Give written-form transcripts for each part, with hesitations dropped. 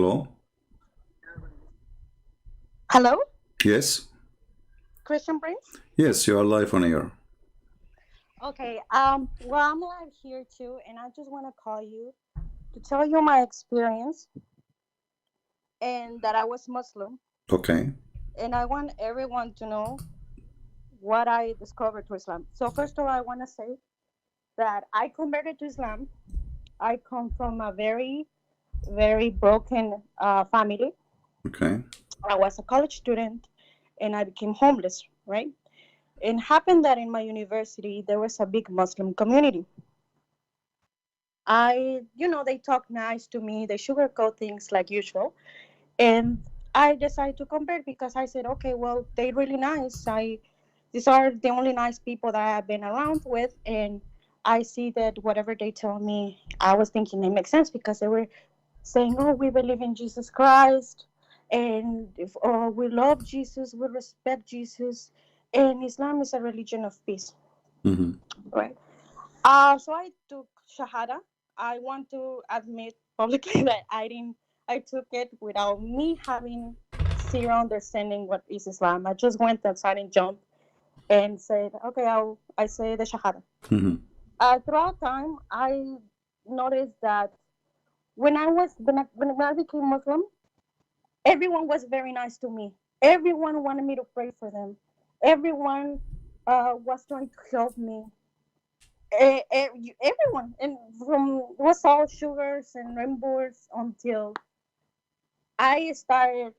Hello? Hello, Yes? Christian Prince. Yes, you are live on air. Okay, well, I'm live here too, and I just want to call you to tell you my experience and that I was Muslim, Okay. and I want everyone to know what I discovered to Islam. So first of all, I want to say that I converted to Islam. I come from a very, very broken family. Okay. I was a college student, and I became homeless. Right, it happened that in my university there was a big Muslim community. They talk nice to me, they sugarcoat things like usual. And I decided to convert because I said, okay, well, they're really nice. These are the only nice people that I've been around with. And I see that whatever they tell me, I was thinking it makes sense because they were saying, oh, we believe in Jesus Christ. And if we love Jesus, we respect Jesus. And Islam is a religion of peace. Mm-hmm. Right. So I took Shahada. I want to admit publicly that I didn't. I took it without me having zero understanding what is Islam. I just went outside and jumped and said, "Okay, I say the Shahada." Mm-hmm. Throughout time, I noticed that when I became Muslim, everyone was very nice to me. Everyone wanted me to pray for them. Everyone was trying to help me. Everyone, and from was all sugars and rainbows until I started,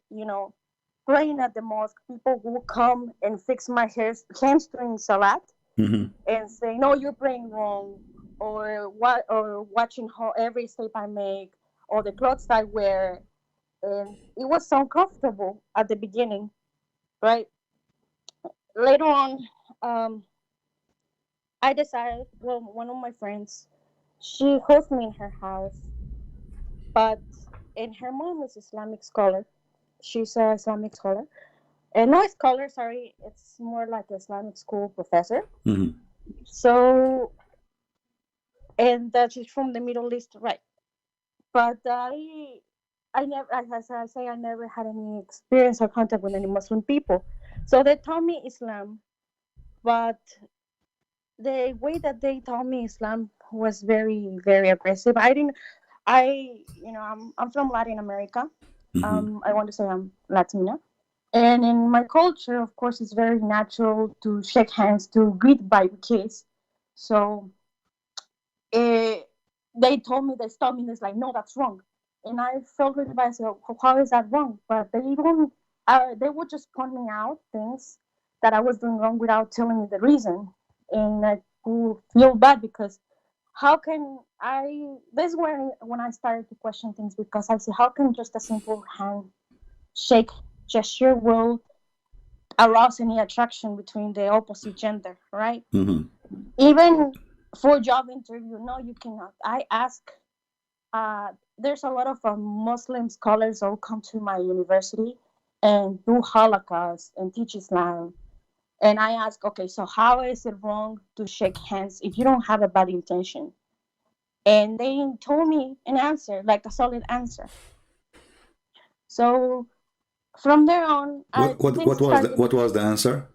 praying at the mosque. People who come and fix my hands during salat Mm-hmm. and say, "No, you're praying wrong," or watching how every step I make, or the clothes I wear, and it was so uncomfortable at the beginning, right? Later on, um, I decided. Well, one of my friends, she hosts me in her house. But and her mom is Islamic scholar. She's a Islamic scholar. And no scholar, sorry, it's more like Islamic school professor. Mm-hmm. So and that she's from the Middle East, right? But I never, as I say, I never had any experience or contact with any Muslim people. So they taught me Islam, but the way that they taught me Islam was very, very aggressive. I didn't, I'm from Latin America. Mm-hmm. I want to say I'm Latina. And in my culture, of course, it's very natural to shake hands, to greet by kiss. So eh, they told me, they stopped me, and it's like, no, that's wrong. And I felt really bad. So how is that wrong? But they would just point me out things that I was doing wrong without telling me the reason. And I would feel bad because how can I? This is when I started to question things because I said, how can just a simple handshake gesture will arouse any attraction between the opposite gender, right? Mm-hmm. Even for job interview, no, you cannot. I ask. There's a lot of Muslim scholars who come to my university and do Holocaust and teach Islam. And I ask, okay, so how is it wrong to shake hands if you don't have a bad intention? And they told me an answer, like a solid answer. So from there on, things started. What was the answer?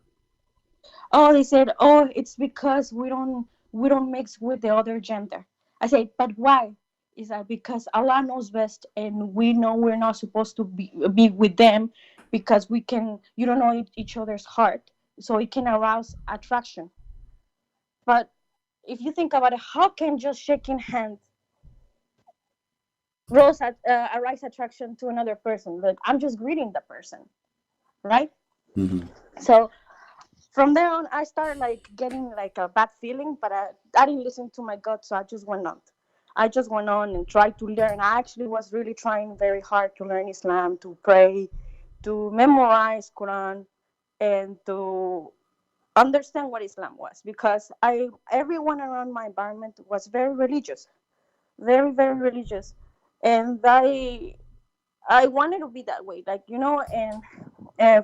Oh, they said, oh, it's because we don't mix with the other gender. I said, but why? Is that because Allah knows best, and we know we're not supposed to be with them because you don't know each other's heart, so it can arouse attraction. But if you think about it, how can just shaking hands arise attraction to another person? Like I'm just greeting the person, right? Mm-hmm. So from there on, I started like getting like a bad feeling, but I didn't listen to my gut, so I just went on. I just went on and tried to learn. I actually was really trying very hard to learn Islam, to pray, to memorize Quran, and to understand what Islam was, because everyone around my environment was very religious, very, very religious, and I wanted to be that way, like and uh,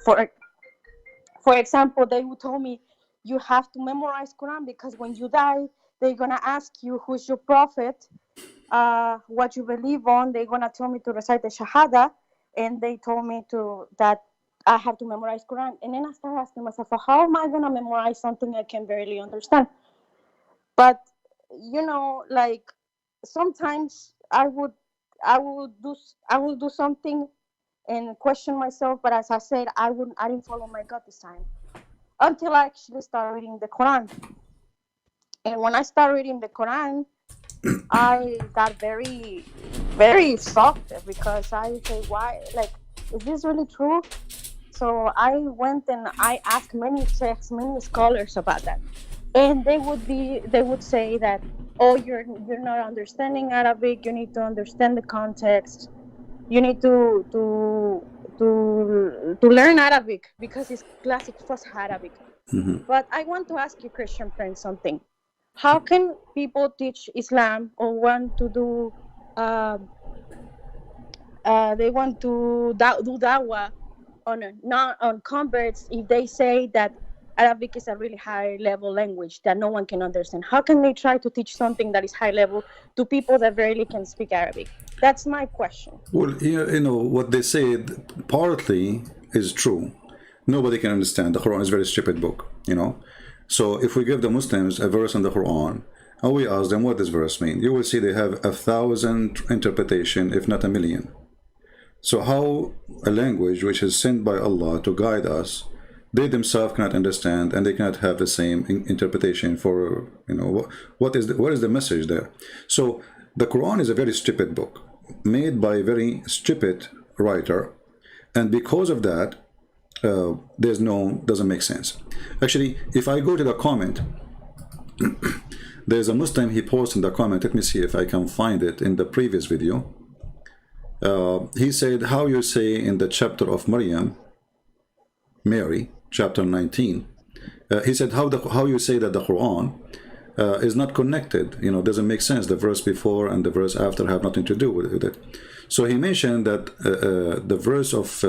for for example, they would tell me you have to memorize Quran because when you die, they're gonna ask you who's your prophet, what you believe on. They're gonna tell me to recite the Shahada, and they told me to that I have to memorize Quran. And then I started asking myself, well, how am I gonna memorize something I can barely understand? But like sometimes I would do something and question myself. But as I said, I didn't follow my gut this time until I actually started reading the Quran. And when I started reading the Quran, I got very, very shocked because I say, why? Like, is this really true? So I went and I asked many sheikhs, many scholars about that, and they would say that, oh, you're not understanding Arabic. You need to understand the context. You need to learn Arabic because it's classic Fusha Arabic. But I want to ask you, Christian friends, something. How can people teach Islam or want to do? They want to do dawah on not on converts if they say that Arabic is a really high level language that no one can understand. How can they try to teach something that is high level to people that barely can speak Arabic? That's my question. Well, what they said partly is true. Nobody can understand. The Quran is a very stupid book. So if we give the Muslims a verse in the Quran and we ask them what this verse means, you will see they have 1,000 interpretation, if not 1,000,000. So how a language which is sent by Allah to guide us, they themselves cannot understand, and they cannot have the same interpretation for, what is the message there? So the Quran is a very stupid book, made by a very stupid writer, and because of that, doesn't make sense. Actually, if I go to the comment, there's a Muslim, he posted in the comment, let me see if I can find it in the previous video. He said, how you say in the chapter of Mary, chapter 19, he said how you say that the Quran is not connected, doesn't make sense. The verse before and the verse after have nothing to do with it. So he mentioned that the verse of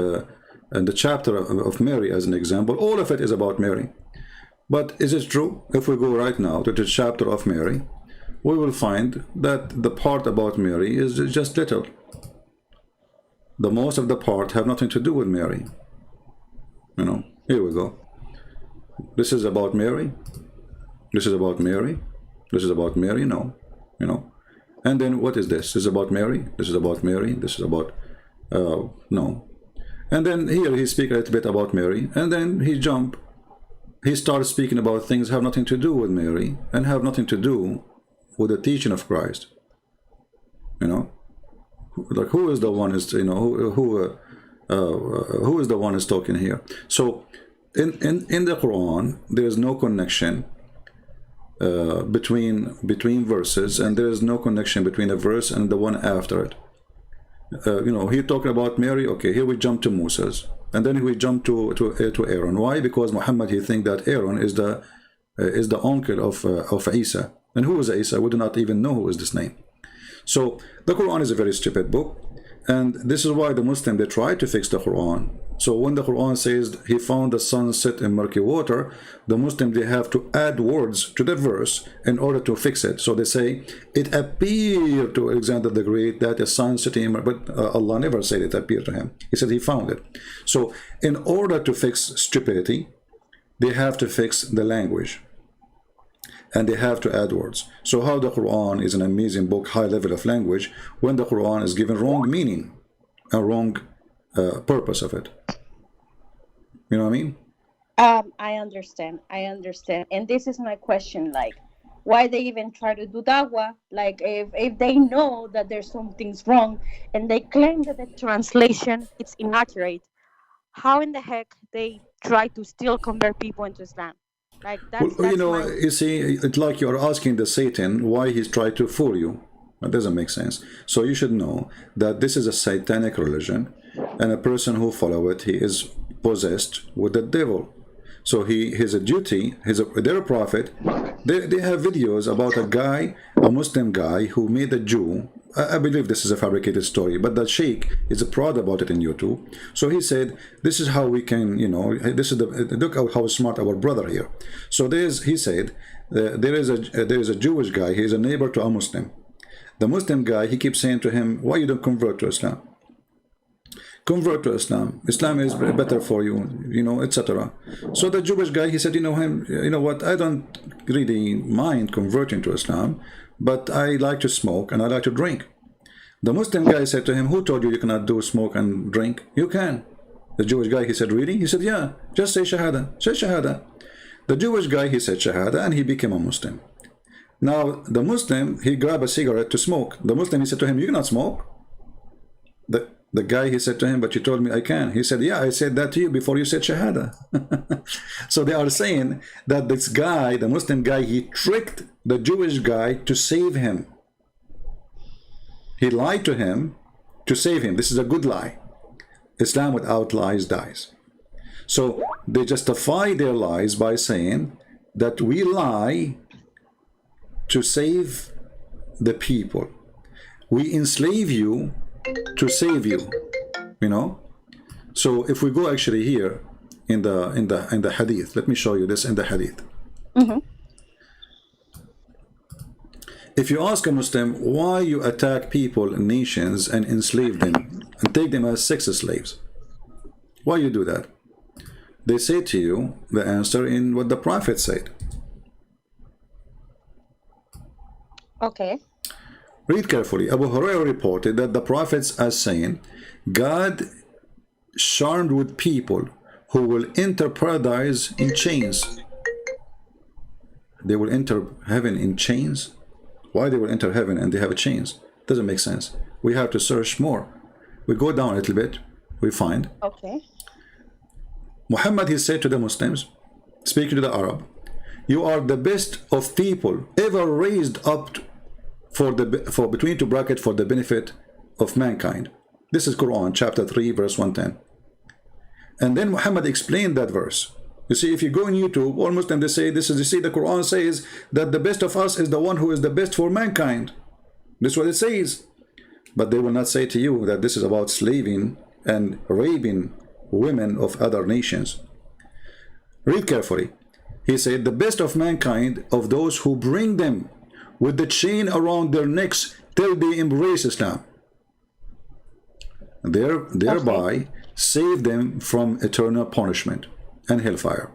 and the chapter of Mary as an example, all of it is about Mary. But is it true? If we go right now to the chapter of Mary, we will find that the part about Mary is just little. The most of the part have nothing to do with Mary. Here we go. This is about Mary. This is about Mary. This is about Mary. No, And then what is this? This is about Mary. This is about Mary. This is about no. And then here he speaks a little bit about Mary, and then he starts speaking about things have nothing to do with Mary and have nothing to do with the teaching of Christ. Like who is the one is who is the one is talking here? So in the Quran there is no connection between verses, and there is no connection between a verse and the one after it. He talking about Mary. Okay, here we jump to Moses, and then we jump to Aaron. Why? Because Muhammad, he think that Aaron is the uncle of Isa, and who is Isa? We do not even know who is this name. So the Quran is a very stupid book, and this is why the Muslim, they try to fix the Quran. So when the Quran says he found the sun set in murky water, the Muslim, they have to add words to the verse in order to fix it. So they say it appeared to Alexander the Great that the sun set in, but Allah never said it appeared to him. He said he found it. So in order to fix stupidity, they have to fix the language, and they have to add words. So how the Quran is an amazing book, high level of language, when the Quran is given wrong meaning, a wrong purpose of it. You know what I mean? I understand. And this is my question, like, why they even try to do dawah? Like, if they know that there's something's wrong and they claim that the translation it's inaccurate, how in the heck they try to still convert people into Islam? Like that's you see, it's like you're asking the Satan why he's trying to fool you. That doesn't make sense. So you should know that this is a satanic religion, and a person who follows it, he is possessed with the devil. So his duty, they're a prophet. They have videos about a Muslim guy who made a Jew. I believe this is a fabricated story, but the sheikh is proud about it in YouTube. So he said, this is how we can, this is look how smart our brother here. So he said there is a Jewish guy. He is a neighbor to a Muslim. The Muslim guy, he keeps saying to him, why you don't convert to Islam? Convert to Islam. Islam is better for you, you know, etc. So the Jewish guy, he said, you know what, I don't really mind converting to Islam, but I like to smoke and I like to drink. The Muslim guy said to him, who told you you cannot do smoke and drink? You can. The Jewish guy, he said, really? He said, yeah, just say Shahada. Say Shahada. The Jewish guy, he said Shahada, and he became a Muslim. Now, the Muslim, he grabbed a cigarette to smoke. The Muslim, he said to him, you cannot smoke. The guy, he said to him, but you told me I can. He said, yeah, I said that to you before you said Shahada. So they are saying that this guy, the Muslim guy, he tricked the Jewish guy to save him. He lied to him to save him. This is a good lie. Islam without lies dies. So they justify their lies by saying that we lie to save the people. We enslave you to save you, you know. So if we go actually here in the hadith, let me show you this in the hadith. If you ask a Muslim why you attack people, nations, and enslave them and take them as sex slaves, why you do that? They say to you the answer in what the Prophet said. Okay. Read carefully. Abu Hurairah reported that the Prophets as saying, God charmed with people who will enter paradise in chains. They will enter heaven in chains? Why they will enter heaven and they have chains? Doesn't make sense. We have to search more. We go down a little bit, we find. Okay. Muhammad, he said to the Muslims, speaking to the Arab, you are the best of people ever raised up for between two brackets for the benefit of mankind. This is Quran chapter 3 verse 110. And then Muhammad explained that verse. You see, if you go on YouTube, all Muslims, they say this is, you see, the Quran says that the best of us is the one who is the best for mankind. This is what it says. But they will not say to you that this is about slaving and raping women of other nations. Read carefully. He said, the best of mankind of those who bring them with the chain around their necks till they embrace Islam. Thereby save them from eternal punishment and hellfire.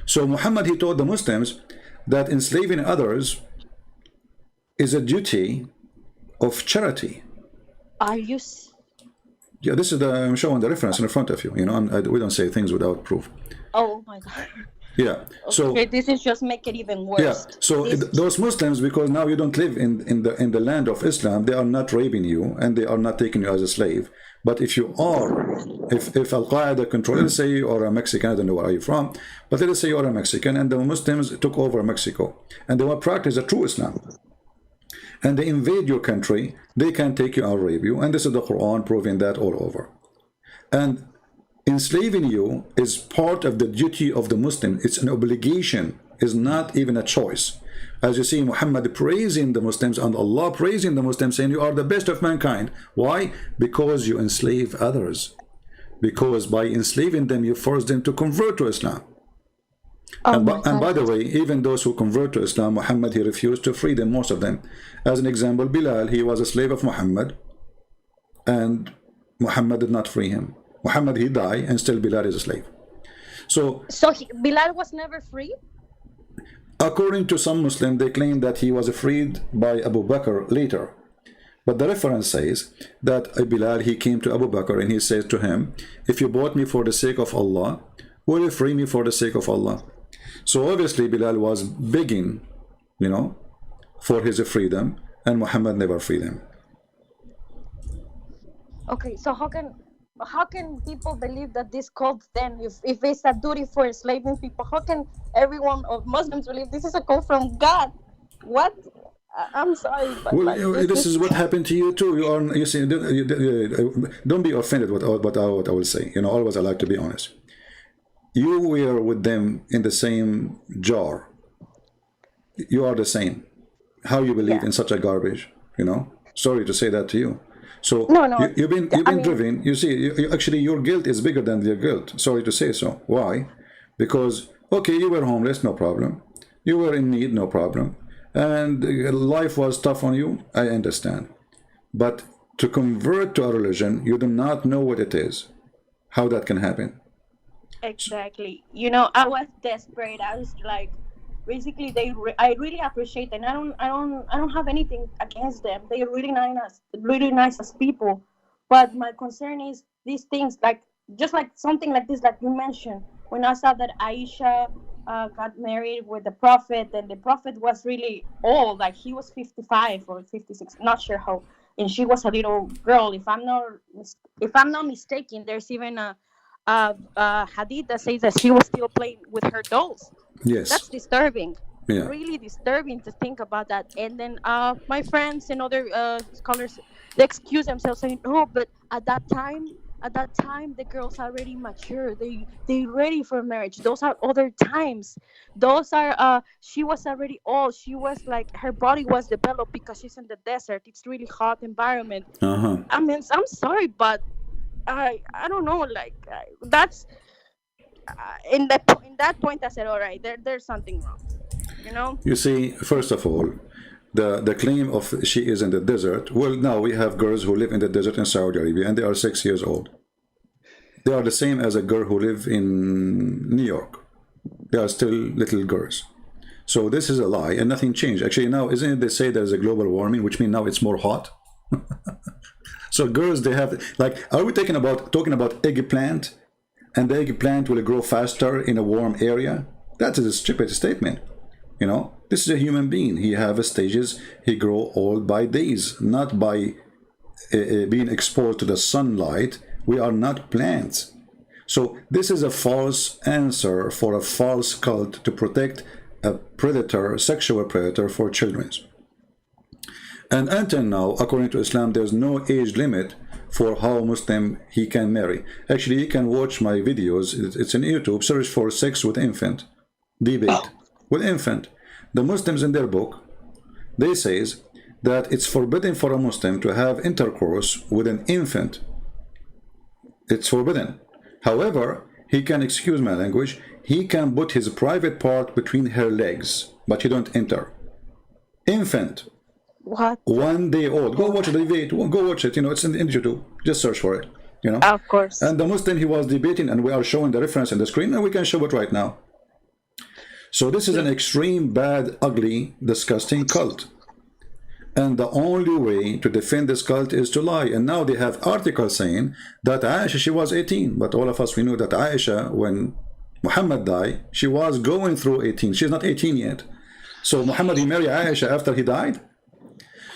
So Muhammad, he told the Muslims that enslaving others is a duty of charity. Are you? Yeah, this is I'm showing the reference in front of you. You know, we don't say things without proof. Oh my God. Yeah. So okay, this is just make it even worse. Yeah. So those Muslims, because now you don't live in the land of Islam, they are not raping you and they are not taking you as a slave. But if you are, if Al Qaeda control, let's say you are a Mexican, I don't know where are you from, but let us say you are a Mexican and the Muslims took over Mexico and they will practice a true Islam, and they invade your country, they can take you and rape you, and this is the Quran proving that all over. And enslaving you is part of the duty of the Muslim. It's an obligation, it's not even a choice. As you see Muhammad praising the Muslims and Allah praising the Muslims, saying you are the best of mankind. Why? Because you enslave others. Because by enslaving them you force them to convert to Islam. Oh and by the way, even those who convert to Islam, Muhammad, he refused to free them, most of them. As an example, Bilal, he was a slave of Muhammad and Muhammad did not free him. Muhammad, he died and still Bilal is a slave. So Bilal was never free? According to some Muslims, they claim that he was freed by Abu Bakr later. But the reference says that Bilal, he came to Abu Bakr and he said to him, if you bought me for the sake of Allah, will you free me for the sake of Allah? So obviously Bilal was begging, you know, for his freedom, and Muhammad never freed him. Okay, so how can people believe that this cult then, if it's a duty for enslaving people, how can everyone of Muslims believe this is a call from God? What? I'm sorry, but well, like, this is what happened to you too. You see, don't be offended with what I will say. You know, always I like to be honest. You were with them in the same jar. You are the same. How you believe in such a garbage? You know, sorry to say that to you. So you've been driven. You see, actually your guilt is bigger than their guilt. Sorry to say so. Why? Because okay, you were homeless, no problem. You were in need, no problem. And life was tough on you, I understand. But to convert to a religion, you do not know what it is. How that can happen. Exactly. I was desperate. I was like, basically, I really appreciate them. I don't have anything against them. They're really nice as people. But my concern is these things, like just like something like this that you mentioned. When I saw that Aisha got married with the prophet, and the prophet was really old, like he was 55 or 56, not sure how, and she was a little girl. If I'm not mistaken, there's even a hadith that says that she was still playing with her dolls. Yes. That's disturbing, Yeah. really disturbing to think about that. And then my friends and other scholars, they excuse themselves saying, "Oh, but at that time the girls are already mature. They ready for marriage. Those are other times. Those are she was already old. She was like, her body was developed because she's in the desert. It's really hot environment. Uh-huh. I mean, I'm sorry, but I don't know, like in that point I said, all right, there's something wrong. You see, first of all, the claim of she is in the desert. Well, now we have girls who live in the desert in Saudi Arabia, and they are 6 years old. They are the same as a girl who live in New York. They are still little girls. So this is a lie, and nothing changed. Actually, now isn't it they say there's a global warming, which means now it's more hot. So girls, they have, like, are we talking about eggplant, and the eggplant will grow faster in a warm area? That is a stupid statement. This is a human being. He have stages. He grow old by days, not by being exposed to the sunlight. We are not plants. So this is a false answer for a false cult to protect a predator, sexual predator for children. And until now, according to Islam, there's no age limit for how Muslim he can marry. Actually, you can watch my videos. It's in YouTube. Search for sex with infant debate with infant. The Muslims in their book, they says that it's forbidden for a Muslim to have intercourse with an infant. It's forbidden. However, he can, excuse my language, he can put his private part between her legs, but he don't enter. Infant. What? 1 day old. Go watch the debate. Go watch it. It's in YouTube. Just search for it. Of course. And the Muslim, he was debating, and we are showing the reference in the screen, and we can show it right now. So this is an extreme, bad, ugly, disgusting cult. And the only way to defend this cult is to lie. And now they have articles saying that Aisha, she was 18. But all of us, we know that Aisha, when Muhammad died, she was going through 18. She's not 18 yet. So Muhammad, he married Aisha after he died.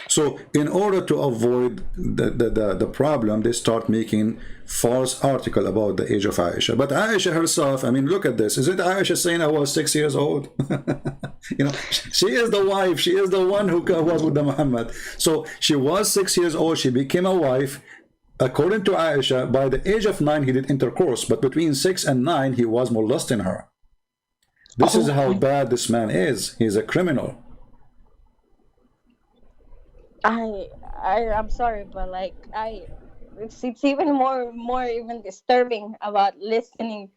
So in order to avoid the problem, they start making false article about the age of Aisha. But Aisha herself, I mean, look at this. Is it Aisha saying I was 6 years old? She is the wife. She is the one who was with the Muhammad. So she was 6 years old. She became a wife. According to Aisha, by the age of 9, he did intercourse. But between 6 and 9, he was molesting her. This is how bad this man is. He's a criminal. I'm sorry, but like it's even more even disturbing about listening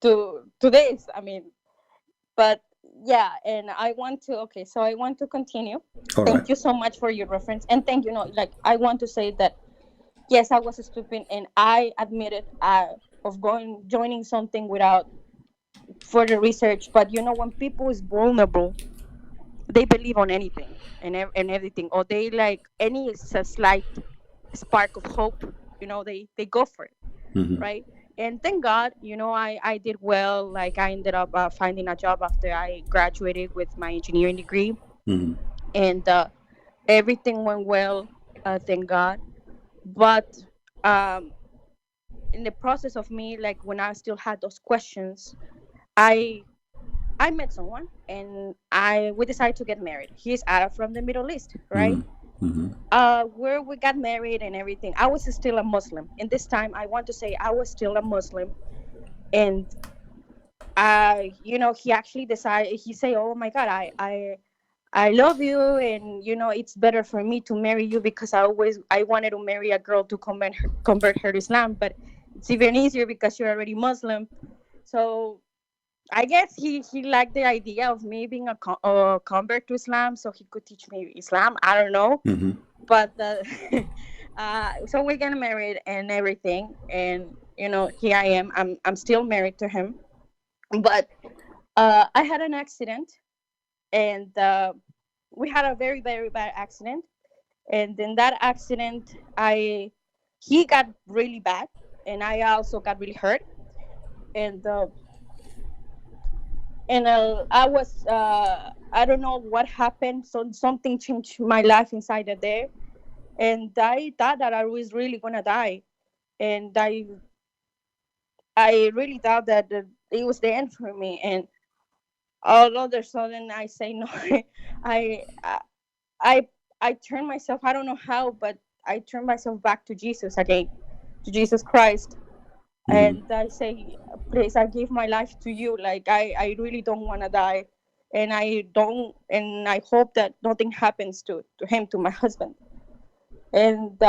to this. I mean, but yeah, and I want to continue. All Thank right. you so much for your reference, and thank you. Like, I want to say that yes, I was stupid, and I admitted of joining something without further research. But when people is vulnerable, they believe on anything and everything, or they like any slight spark of hope, they go for it. Mm-hmm. Right. And thank God, I did well. Like, I ended up finding a job after I graduated with my engineering degree. Mm-hmm. And everything went well, thank God. But in the process of me, like, when I still had those questions, I met someone, and we decided to get married. He's Arab from the Middle East, right? Mm-hmm. Mm-hmm. Where we got married and everything. I was still a Muslim. And this time, I want to say I was still a Muslim. And he actually decided. He said, "Oh my God, I love you, and it's better for me to marry you because I wanted to marry a girl to convert her to Islam, but it's even easier because you're already Muslim." So I guess he liked the idea of me being a convert to Islam, so he could teach me Islam. I don't know, Mm-hmm. but so we're getting married and everything, and here I am. I'm still married to him, but I had an accident, and we had a very very bad accident, and in that accident, he got really bad, and I also got really hurt, and I was I don't know what happened. So something changed my life inside of there, and I thought that I was really gonna die, and I really thought that it was the end for me. And all of a sudden, I say no. I I I I turned myself. I don't know how, but I turned myself back to Jesus again, to Jesus Christ. Mm-hmm. And I say, please, I give my life to you. Like I really don't want to die, and I hope that nothing happens to him, to my husband. And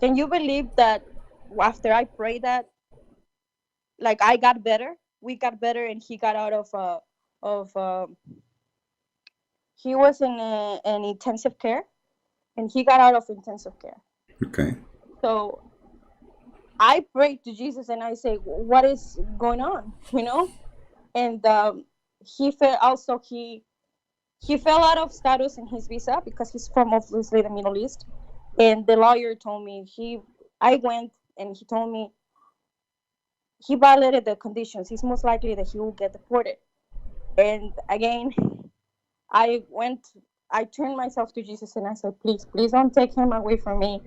can you believe that after I prayed that, like I got better, we got better, and he got out of he was in an intensive care, and he got out of intensive care. Okay. So I prayed to Jesus, and I say, what is going on, and he fell also he fell out of status in his visa because he's from obviously the Middle East, and the lawyer told me I went, and he told me he violated the conditions. It's most likely that he will get deported. And again, I went, I turned myself to Jesus, and I said, please, please don't take him away from me.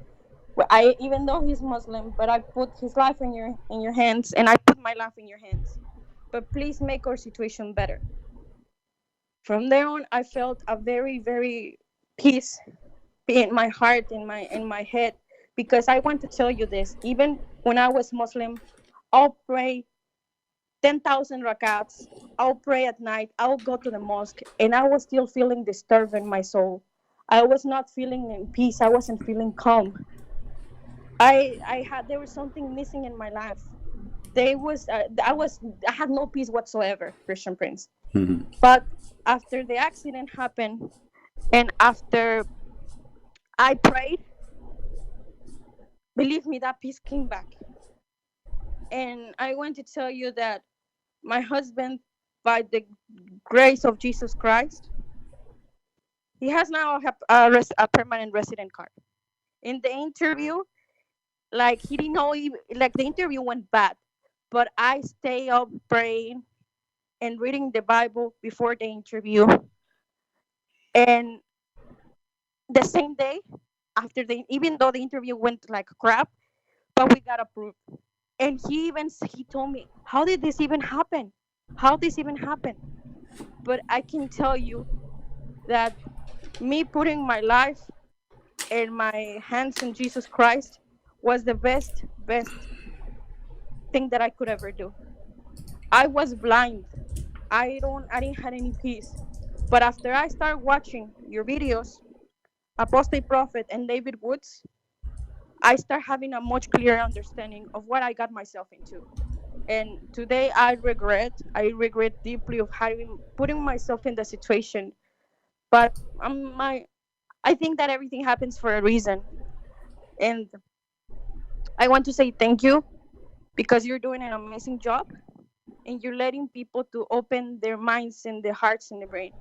I Even though he's Muslim, but I put his life in your hands, and I put my life in your hands. But please make our situation better. From there on, I felt a very, very peace in my heart, in my head, because I want to tell you this. Even when I was Muslim, I'll pray 10,000 rakats. I'll pray at night. I'll go to the mosque, and I was still feeling disturbed in my soul. I was not feeling in peace. I wasn't feeling calm. There was something missing in my life. I had no peace whatsoever, Christian Prince. Mm-hmm. But after the accident happened, and after I prayed, believe me, that peace came back. And I want to tell you that my husband, by the grace of Jesus Christ, he has now a permanent resident card. In the interview, like he didn't know, like the interview went bad, but I stay up praying and reading the Bible before the interview. And the same day, even though the interview went like crap, but we got approved. And he told me, how did this even happen? How this even happen? But I can tell you that me putting my life and my hands in Jesus Christ was the best thing that I could ever do. I was blind. I didn't have any peace. But after I started watching your videos, Apostate Prophet and David Woods, I start having a much clearer understanding of what I got myself into. And today I regret deeply of having putting myself in the situation. But I think that everything happens for a reason. And I want to say thank you, because you're doing an amazing job, and you're letting people to open their minds and their hearts and their brain.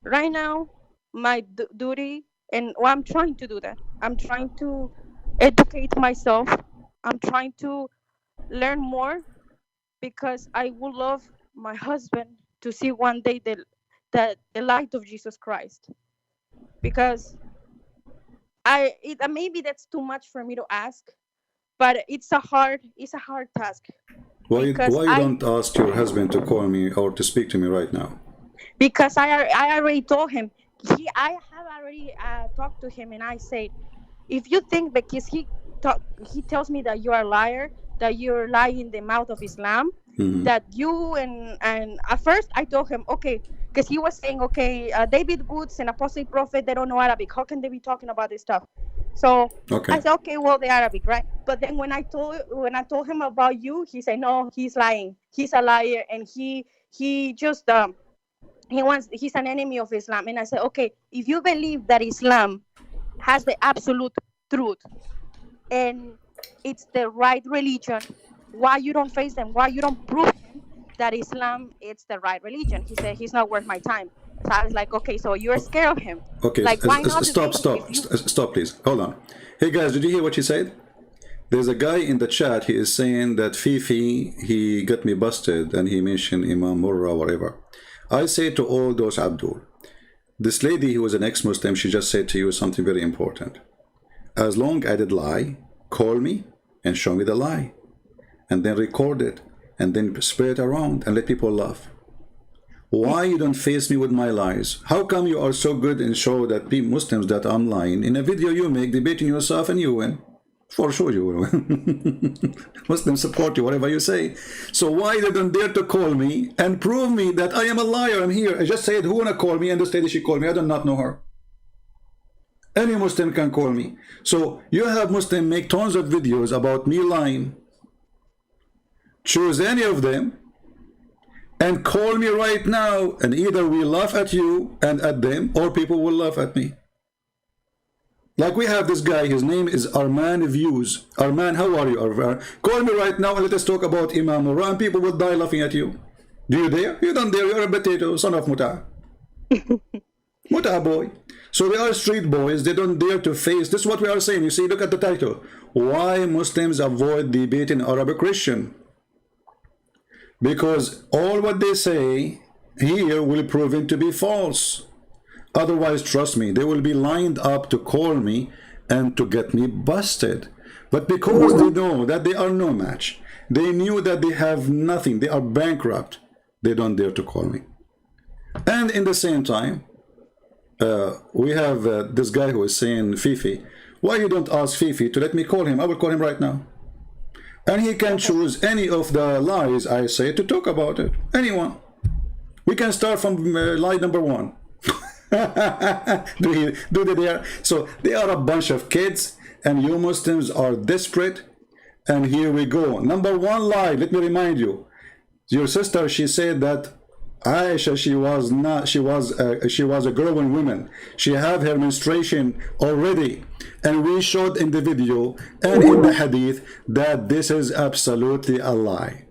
Right now, my duty, and I'm trying to do that. I'm trying to educate myself. I'm trying to learn more, because I would love my husband to see one day the light of Jesus Christ. Because maybe that's too much for me to ask, but it's a hard task, because Why you don't ask your husband to call me or to speak to me right now? I already told him. I have already talked to him, and I said, if you think, because he tells me that you are a liar, that you're lying in the mouth of Islam, Mm-hmm. that you and at first I told him, okay, because he was saying, okay, David Woods and Apostle Prophet, they don't know Arabic. How can they be talking about this stuff? So I Okay. said, okay, well, the Arabic, right? But then when I told him about you, he said, no, he's lying. He's a liar, and he just he's an enemy of Islam. And I said, okay, if you believe that Islam has the absolute truth and it's the right religion, why you don't face them? Why you don't prove him that Islam it's the right religion? He said he's not worth my time. So I was like, okay, so you're scared of him. Okay, like, why not stop, please. Hold on. Hey guys, did you hear what she said? There's a guy in the chat, he is saying that Fifi, he got me busted and he mentioned Imam Murrah, whatever. I say to all those, Abdul, this lady who was an ex-Muslim, she just said to you something very important. As long as I did lie, call me and show me the lie. And then record it and then spread it around and let people laugh. Why you don't face me with my lies? How come you are so good and show that people, Muslims, that I'm lying? In a video you make, debating yourself and you win. For sure you will win. Muslims support you, whatever you say. So why they don't dare to call me and prove me that I am a liar? I'm here. I just said, who wanna call me? And this lady, she called me. I do not know her. Any Muslim can call me. So you have Muslim make tons of videos about me lying. Choose any of them and call me right now, and either we laugh at you and at them, or people will laugh at me. Like we have this guy, his name is Arman Views. Arman, how are you, Arman? Call me right now and let us talk about Imam Murrah, and people will die laughing at you. Do you dare? You don't dare, you're a potato, son of Muta. Muta boy. So they are street boys, they don't dare to face. This is what we are saying. You see, look at the title. Why Muslims avoid debating Arabic Christian? Because all what they say here will prove to be false. Otherwise, trust me, they will be lined up to call me and to get me busted. But because they know that they are no match, they knew that they have nothing, they are bankrupt, they don't dare to call me. And in the same time, we have this guy who is saying, Fifi, why you don't ask Fifi to let me call him? I will call him right now. And he can choose any of the lies I say to talk about it. Anyone. We can start from lie number 1. So they are a bunch of kids, and you Muslims are desperate. And here we go. Number 1 lie, let me remind you. Your sister, she said that Aisha, she was a growing woman. She had her menstruation already, and we showed in the video and in the hadith that this is absolutely a lie,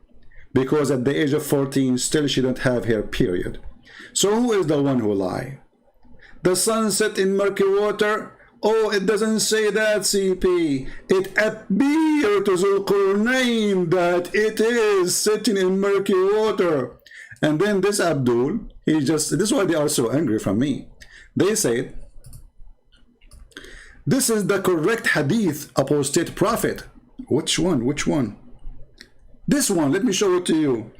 because at the age of 14 still she don't have her period. So who is the one who lie? The sun set in murky water? Oh, it doesn't say that, CP. It appears to Zulqarnain that it is sitting in murky water. And then this Abdul, this is why they are so angry from me. They said, this is the correct hadith, apostate prophet. Which one? Which one? This one, let me show it to you.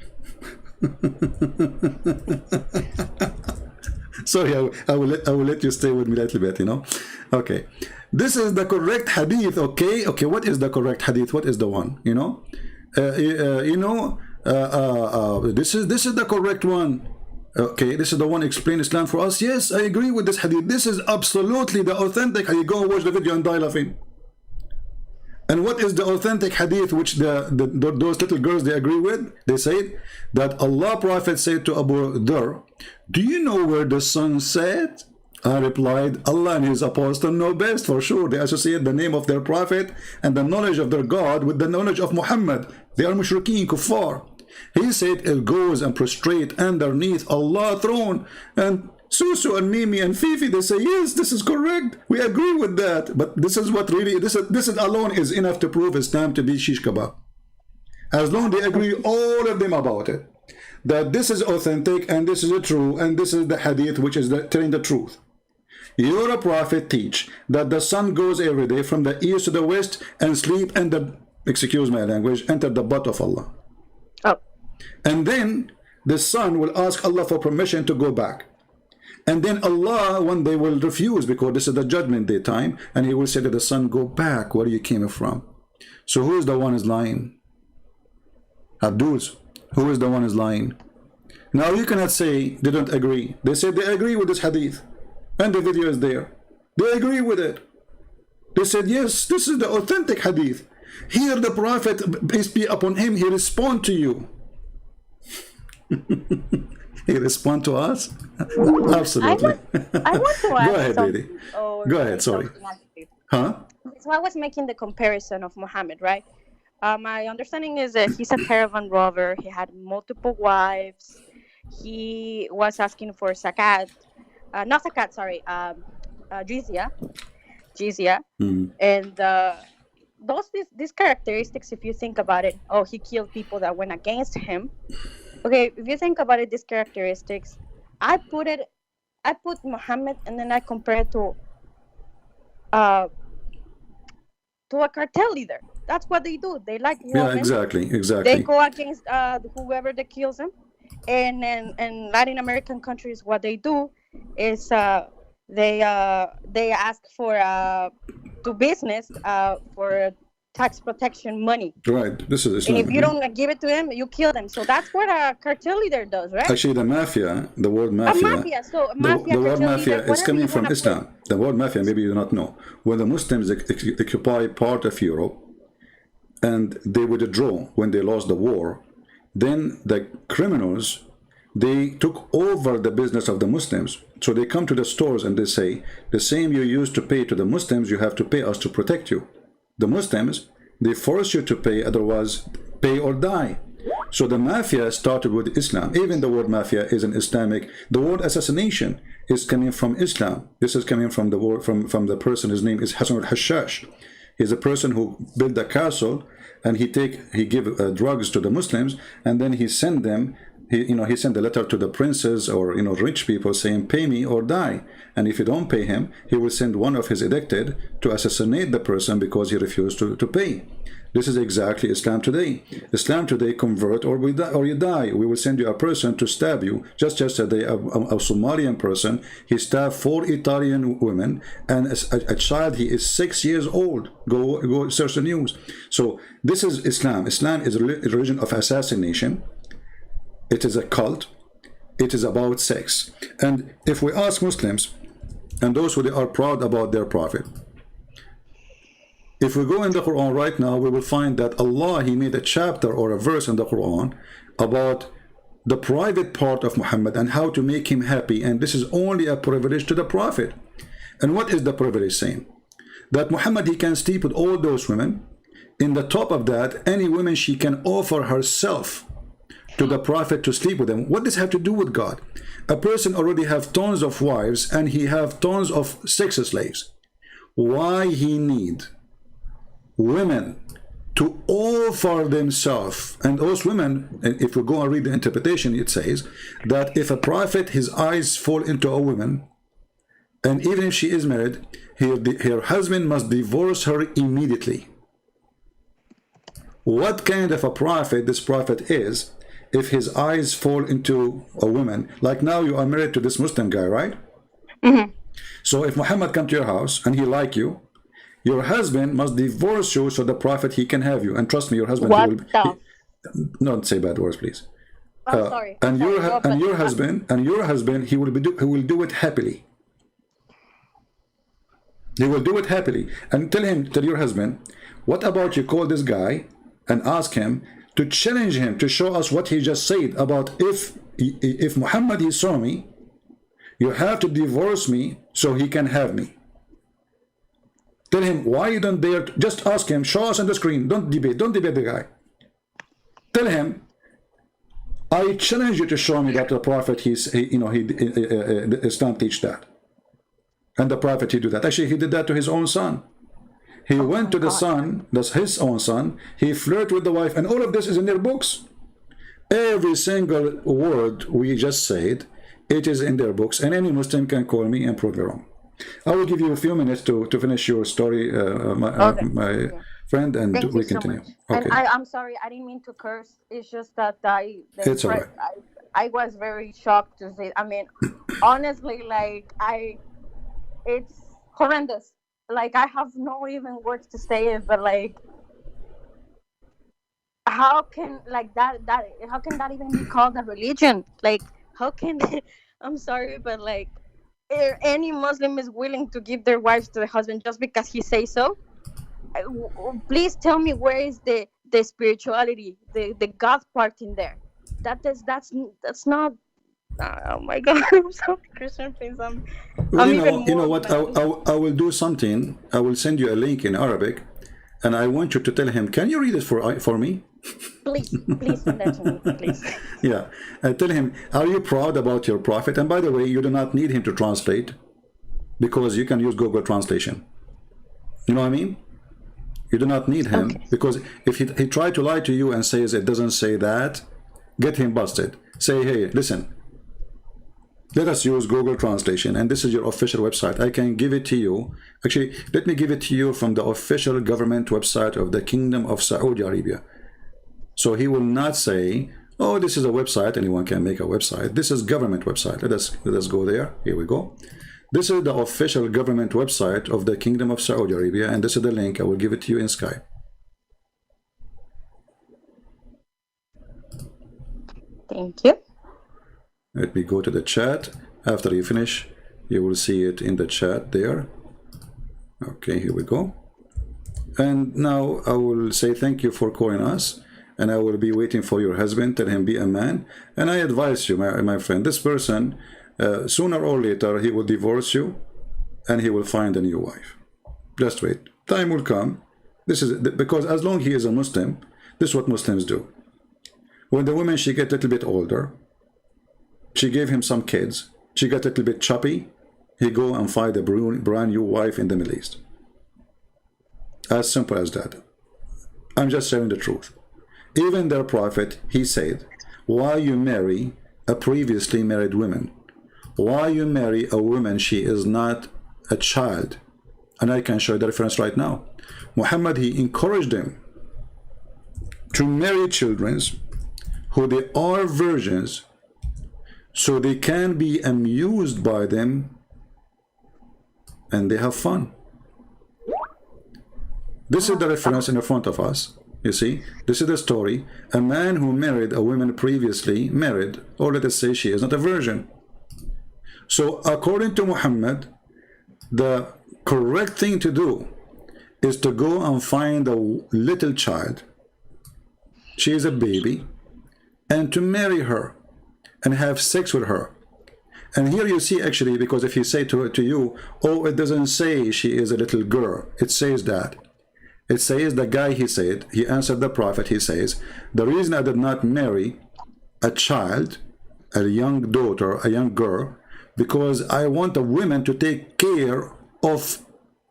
Sorry, I will let you stay with me a little bit, you know. Okay, this is the correct hadith. Okay, what is the correct hadith? What is the one? You know, this is the correct one. Okay, this is the one explain Islam for us. Yes, I agree with this hadith. This is absolutely the authentic hadith. Go watch the video and die laughing. And what is the authentic hadith which those little girls they agree with? They said that Allah Prophet said to Abu Dhar, do you know where the sun set? I replied, Allah and his apostle know best. For sure, they associate the name of their prophet and the knowledge of their God with the knowledge of Muhammad. They are mushrikeen, kuffar. He said it goes and prostrate underneath Allah's throne. And Susu and Mimi and Fifi, they say, yes, this is correct. We agree with that. But this is what really, this is alone is enough to prove Islam to be shish kebab. As long as they agree, all of them about it, that this is authentic and this is the true and this is the hadith which is telling the truth. Your prophet teach that the sun goes every day from the east to the west and sleep and the, excuse my language, enter the butt of Allah. Oh. And then the sun will ask Allah for permission to go back. And then Allah, one day, will refuse because this is the judgment day time, and he will say to the sun, go back where you came from. So who is the one who is lying? Abdul's. Who is the one who is lying? Now you cannot say they don't agree. They said they agree with this hadith. And the video is there. They agree with it. They said, yes, this is the authentic hadith. Here the Prophet, peace be upon him, he respond to you. He respond to us? I Absolutely. want to Go ask ahead, something. lady. Or Go ahead, sorry. something actually. Huh? So I was making the comparison of Muhammad, right? My understanding is that he's a caravan rover. He had multiple wives. He was asking for zakat, not zakat, sorry, jizya, jizya, Mm. and these characteristics. If you think about it, oh, he killed people that went against him. Okay, if you think about it, these characteristics, I put it, I put Muhammad, and then I compare it uh to a cartel leader. That's what they do. They like Yeah, women. exactly, They exactly. go against whoever that kills them. And in Latin American countries, what they do is they ask for to business for tax protection money. Right. This is And if Islamic. you don't give it to them, you kill them. So that's what a cartel leader does, right? Actually, the mafia, the word A mafia, mafia. So mafia, the word cartel mafia leader, is whatever coming you from want to put. Islam. The word mafia, maybe you do not know. When the Muslims occupy part of Europe and they withdraw when they lost the war, then the criminals, they took over the business of the Muslims. So they come to the stores and they say, the same you used to pay to the Muslims, you have to pay us to protect you. The Muslims, they force you to pay, otherwise pay or die. So the mafia started with Islam. Even the word mafia is an Islamic. The word assassination is coming from Islam. This is coming from the word from the person. His name is Hassan al-Hashash. He's a person who built a castle, and he give drugs to the Muslims, and then he send them. He sent a letter to the princes or rich people saying, pay me or die. And if you don't pay him, he will send one of his elected to assassinate the person because he refused to pay. This is exactly Islam today. Islam today, convert or you die. We will send you a person to stab you. Just yesterday, a Somalian person, he stabbed 4 Italian women and a child, he is 6 years old. Go search the news. So this is Islam. Islam is a religion of assassination. It is a cult. It is about sex. And if we ask Muslims, and those who are proud about their prophet, if we go in the Quran right now, we will find that Allah, He made a chapter or a verse in the Quran about the private part of Muhammad and how to make him happy. And this is only a privilege to the prophet. And what is the privilege saying? That Muhammad, he can sleep with all those women. In the top of that, any woman she can offer herself to the prophet to sleep with him. What does have to do with God? A person already have tons of wives and he have tons of sex slaves. Why he need women to offer themselves? And those women, if we go and read the interpretation, it says that if a prophet, his eyes fall into a woman, and even if she is married, her husband must divorce her immediately. What kind of a prophet this prophet is if his eyes fall into a woman? Like now you are married to this Muslim guy, right? Mm-hmm. So if Muhammad come to your house and he like you, your husband must divorce you so the prophet, he can have you. And trust me, your husband, What he will. the? Don't say bad words, please. I'm sorry. And Sorry, your husband, he will do it happily. He will do it happily. And tell your husband, what about you call this guy and ask him to challenge him to show us what he just said about if Muhammad, he saw me, you have to divorce me so he can have me. Tell him why you don't dare. Just ask him, show us on the screen. Don't debate the guy. Tell him, I challenge you to show me that the prophet, Islam teach that. And the prophet, he do that. Actually, he did that to his own son. He went to the son, that's his own son, he flirted with the wife, and all of this is in their books. Every single word we just said, it is in their books, and any Muslim can call me and prove it wrong. I will give you a few minutes to finish your story, my friend, and Thank we you so continue. much. Okay. And I'm sorry, I didn't mean to curse. It's just that It's all right. I was very shocked to say. I mean, honestly, like it's horrendous. Like I have no even words to say it, but like, how can like that how can that even be called a religion? Like, how can I'm sorry, but like, any Muslim is willing to give their wives to the husband just because he says so? Please tell me, where is the spirituality, the God part in there? that's not. Oh my God! I'm sorry, Christian, please. Well, I'm even you know more what? mad. I will do something. I will send you a link in Arabic, and I want you to tell him. Can you read it for me? Please send that to me, please. Yeah, tell him. Are you proud about your prophet? And by the way, you do not need him to translate because you can use Google Translation. You know what I mean? You do not need him Okay. because if he tried to lie to you and says it doesn't say that, get him busted. Say, hey, listen. Let us use Google Translation, and this is your official website. I can give it to you. Actually, let me give it to you from the official government website of the Kingdom of Saudi Arabia. So he will not say, oh, this is a website, anyone can make a website. This is government website. Let us go there. Here we go. This is the official government website of the Kingdom of Saudi Arabia, and this is the link. I will give it to you in Skype. Thank you. Let me go to the chat. After you finish, you will see it in the chat there. Okay, here we go. And now I will say thank you for calling us, and I will be waiting for your husband. Tell him be a man. And I advise you, my friend, this person, sooner or later, he will divorce you, and he will find a new wife. Just wait. Time will come. This is because as long as he is a Muslim, this is what Muslims do. When the woman, she gets a little bit older, she gave him some kids, she got a little bit choppy, he go and find a brand new wife in the Middle East. As simple as that. I'm just sharing the truth. Even their prophet, he said, why you marry a previously married woman? Why you marry a woman, she is not a child? And I can show you the reference right now. Muhammad, he encouraged them to marry children who they are virgins, so they can be amused by them and they have fun. This is the reference in the front of us. You see, this is the story. A man who married a woman previously married, or let us say she is not a virgin. So according to Muhammad, the correct thing to do is to go and find a little child. She is a baby, and to marry her and have sex with her. And here you see, actually, because if you say to you, oh, it doesn't say she is a little girl, it says that. It says the guy, he said, he answered the prophet, he says, the reason I did not marry a child, a young daughter, a young girl, because I want a woman to take care of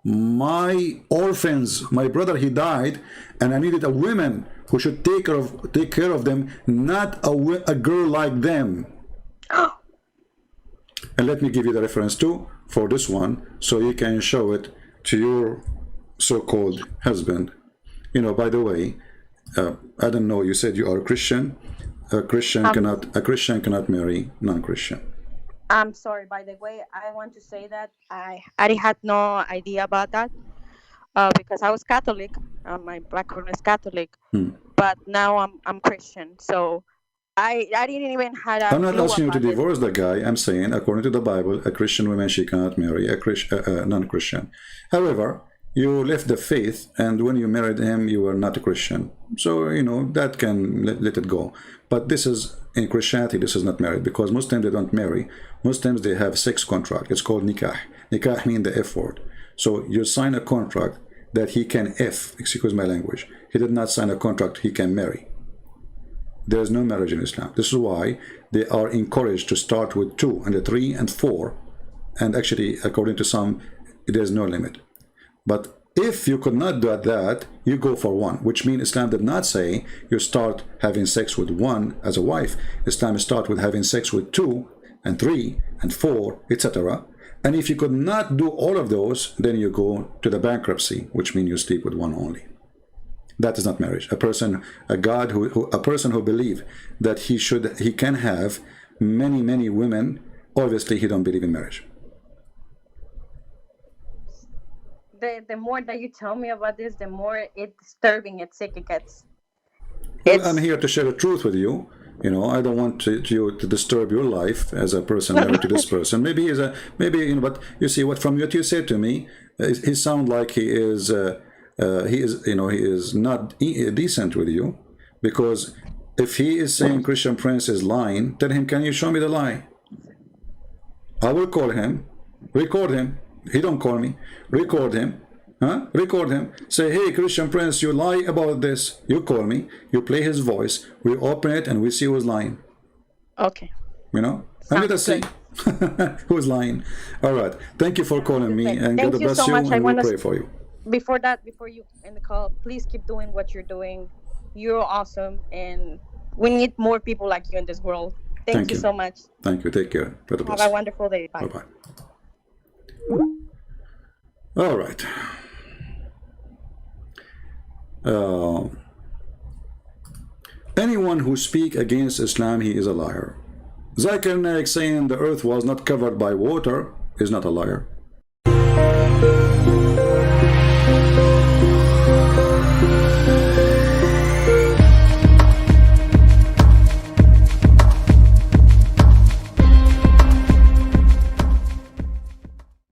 my orphans. My brother, he died, and I needed a woman who should take care of them, not a girl like them. And let me give you the reference too for this one, so you can show it to your so-called husband. You know, by the way, I don't know, you said you are a Christian. A Christian cannot marry non-Christian. I'm sorry, by the way, I want to say that I had no idea about that because I was Catholic. My background is Catholic, but now I'm Christian. So I didn't even have a I'm not clue asking you to about it. divorce the guy. I'm saying, according to the Bible, a Christian woman, she cannot marry a non-Christian. However, you left the faith, and when you married him, you were not a Christian. So, you know, that can let it go. But this is, in Christianity, this is not married, because Muslims, they don't marry. Muslims, they have sex contract. It's called nikah. Nikah means the F word. So you sign a contract that he can excuse my language. He did not sign a contract he can marry. There is no marriage in Islam. This is why they are encouraged to start with 2 and 3 and 4. And actually, according to some, there is no limit. But if you could not do that, you go for 1, which means Islam did not say you start having sex with 1 as a wife. Islam start with having sex with 2 and 3 and 4, etc. And if you could not do all of those, then you go to the bankruptcy, which means you sleep with 1 only. That is not marriage. A person who believes that he can have many women, obviously he don't believe in marriage. The more that you tell me about this, the more it's disturbing and sick it gets. Well, I'm here to share the truth with you. You know, I don't want you to disturb your life as a person married to this person. Maybe you know, but you see, from what you said to me, he sounds like he is not decent with you, because If he is saying Christian Prince is lying, tell him, can you show me the lie? I will call him, record him. He don't call me. Record him. Record him. Say, hey, Christian Prince, you lie about this. You call me. You play his voice. We open it and we see who's lying. Okay. You know? And let us see who's lying. All right. Thank you for calling me, and Thank God you bless so you, much. and we pray for you. Before you end the call, please keep doing what you're doing. You're awesome, and we need more people like you in this world. Thank you so much. Thank you. Take care. God bless. Have a wonderful day. Bye. Bye-bye. All right. Anyone who speaks against Islam, he is a liar. Zakir Naik saying the earth was not covered by water is not a liar.